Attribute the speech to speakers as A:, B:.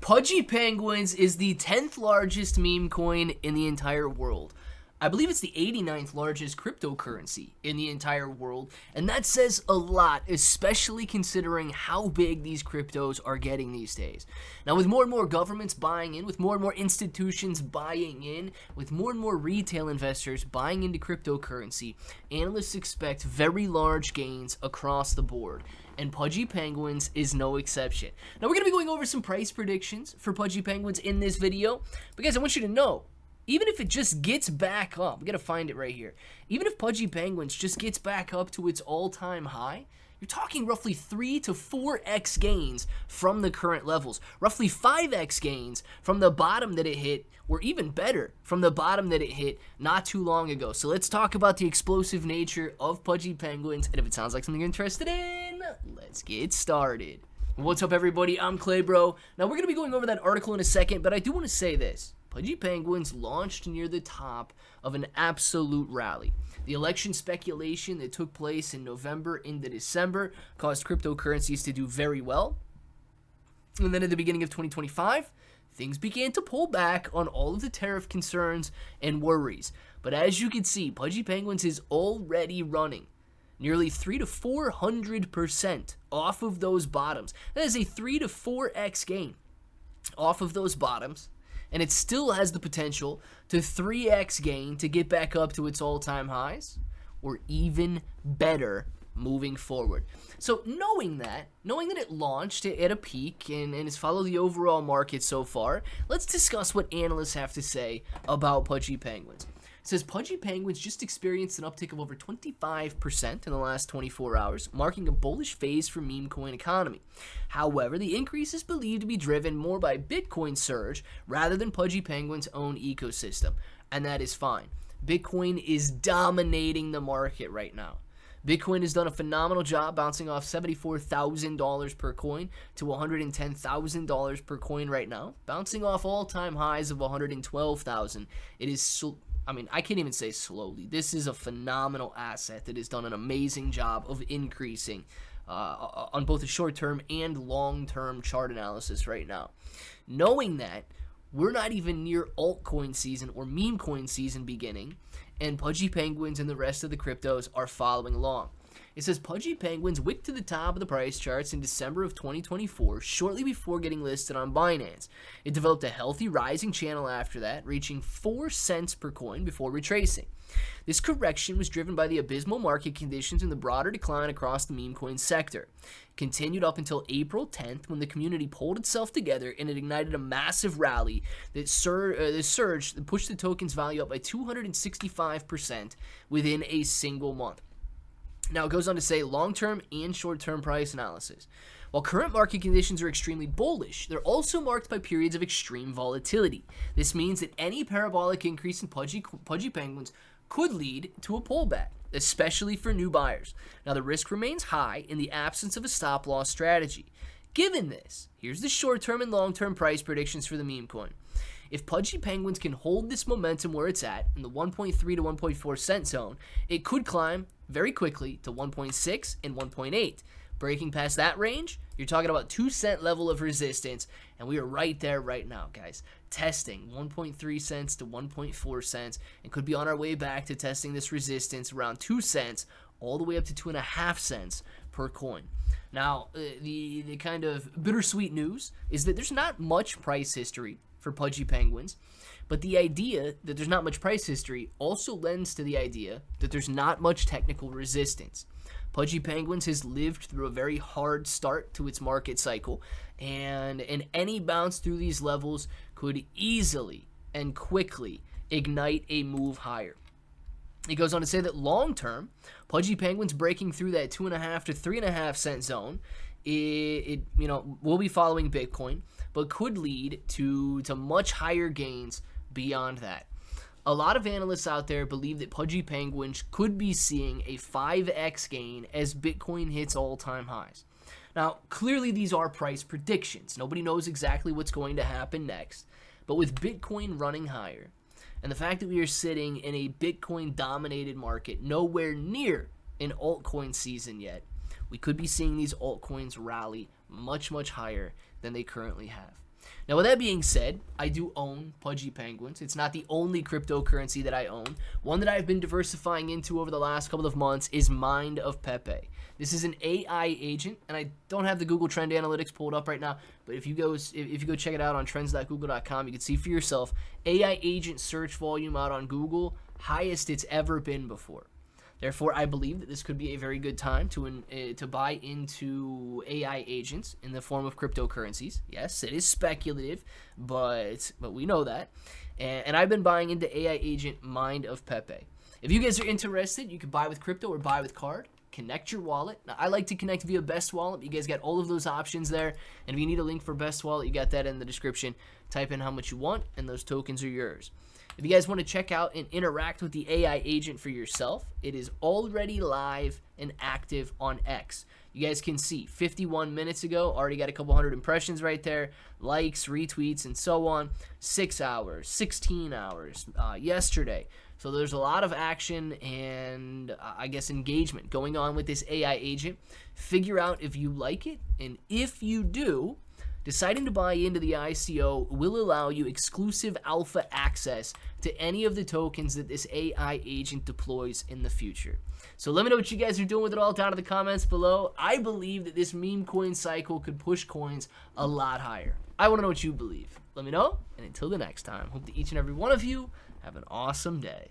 A: Pudgy Penguins is the 10th largest meme coin in the entire world. I believe it's the 89th largest cryptocurrency in the entire world, and that says a lot, especially considering how big these cryptos are getting these days. Now, with more and more governments buying in, with more and more institutions buying in, with more and more retail investors buying into cryptocurrency, analysts expect very large gains across the board. And Pudgy Penguins is no exception. Now, we're going to be going over some price predictions for Pudgy Penguins in this video, because I want you to know, even if it just gets back up, we got to find it right here. Even if Pudgy Penguins just gets back up to its all-time high, you're talking roughly 3 to 4x gains from the current levels. Roughly 5x gains from the bottom that it hit, or even better, from the bottom that it hit not too long ago. So let's talk about the explosive nature of Pudgy Penguins, and if it sounds like something you're interested in, let's get started. What's up, everybody? I'm Clay Bro. Now, we're going to be going over that article in a second, but I do want to say this. Pudgy Penguins launched near the top of an absolute rally. The election speculation that took place in November into December caused cryptocurrencies to do very well. And then at the beginning of 2025, things began to pull back on all of the tariff concerns and worries. But as you can see, Pudgy Penguins is already running nearly 300 to 400% off of those bottoms. That is a 3 to 4x gain off of those bottoms. And it still has the potential to 3x gain to get back up to its all-time highs, or even better moving forward. So knowing that it launched at a peak and has followed the overall market so far, let's discuss what analysts have to say about Pudgy Penguins. It says Pudgy Penguins just experienced an uptick of over 25% in the last 24 hours, marking a bullish phase for meme coin economy. However, the increase is believed to be driven more by Bitcoin surge rather than Pudgy Penguins' own ecosystem, and that is fine. Bitcoin is dominating the market right now. Bitcoin has done a phenomenal job bouncing off $74,000 per coin to $110,000 per coin right now, bouncing off all-time highs of $112,000. It is I can't even say slowly. This is a phenomenal asset that has done an amazing job of increasing on both the short-term and long-term chart analysis right now. Knowing that, we're not even near altcoin season or meme coin season beginning, and Pudgy Penguins and the rest of the cryptos are following along. It says Pudgy Penguins wicked to the top of the price charts in December of 2024, shortly before getting listed on Binance. It developed a healthy rising channel after that, reaching 4 cents per coin before retracing. This correction was driven by the abysmal market conditions and the broader decline across the meme coin sector. It continued up until April 10th, when the community pulled itself together and it ignited a massive rally that surged that pushed the token's value up by 265% within a single month. Now, it goes on to say long-term and short-term price analysis. While current market conditions are extremely bullish, they're also marked by periods of extreme volatility. This means that any parabolic increase in Pudgy Penguins could lead to a pullback, especially for new buyers. Now, the risk remains high in the absence of a stop-loss strategy. Given this, here's the short-term and long-term price predictions for the meme coin. If Pudgy Penguins can hold this momentum where it's at, in the 1.3 to 1.4 cent zone, it could climb very quickly to 1.6 and 1.8. Breaking past that range, you're talking about 2 cent level of resistance, and we are right there right now, guys. Testing 1.3 cents to 1.4 cents, and could be on our way back to testing this resistance around 2 cents, all the way up to 2.5 cents per coin. Now, the kind of bittersweet news is that there's not much price history for Pudgy Penguins, but the idea that there's not much price history also lends to the idea that there's not much technical resistance. Pudgy Penguins has lived through a very hard start to its market cycle, and any bounce through these levels could easily and quickly ignite a move higher. It goes on to say that long-term, Pudgy Penguins breaking through that 2.5 to 3.5 cent zone, it will be following Bitcoin, but could lead to much higher gains beyond that. A lot of analysts out there believe that Pudgy Penguins could be seeing a 5x gain as Bitcoin hits all-time highs. Now, clearly these are price predictions. Nobody knows exactly what's going to happen next, but with Bitcoin running higher, and the fact that we are sitting in a Bitcoin-dominated market nowhere near an altcoin season yet, we could be seeing these altcoins rally much, much higher than they currently have. Now, with that being said, I do own Pudgy Penguins. It's not the only cryptocurrency that I own. One that I've been diversifying into over the last couple of months is Mind of Pepe. This is an AI agent, and I don't have the Google Trend Analytics pulled up right now, but if you go check it out on trends.google.com, you can see for yourself, AI agent search volume out on Google, highest it's ever been before. Therefore, I believe that this could be a very good time to buy into AI agents in the form of cryptocurrencies. Yes, it is speculative, but we know that. And I've been buying into AI agent Mind of Pepe. If you guys are interested, you can buy with crypto or buy with card. Connect your wallet. Now, I like to connect via Best Wallet. You guys got all of those options there. And if you need a link for Best Wallet, you got that in the description. Type in how much you want, and those tokens are yours. If you guys want to check out and interact with the AI agent for yourself, it is already live and active on X. You guys can see 51 minutes ago, already got a couple hundred impressions right there, likes, retweets, and so on. 6 hours, 16 hours, yesterday. So there's a lot of action and I guess engagement going on with this AI agent. Figure out if you like it, and if you do, deciding to buy into the ICO will allow you exclusive alpha access to any of the tokens that this AI agent deploys in the future. So let me know what you guys are doing with it all down in the comments below. I believe that this meme coin cycle could push coins a lot higher. I want to know what you believe. Let me know, and until the next time, hope that each and every one of you have an awesome day.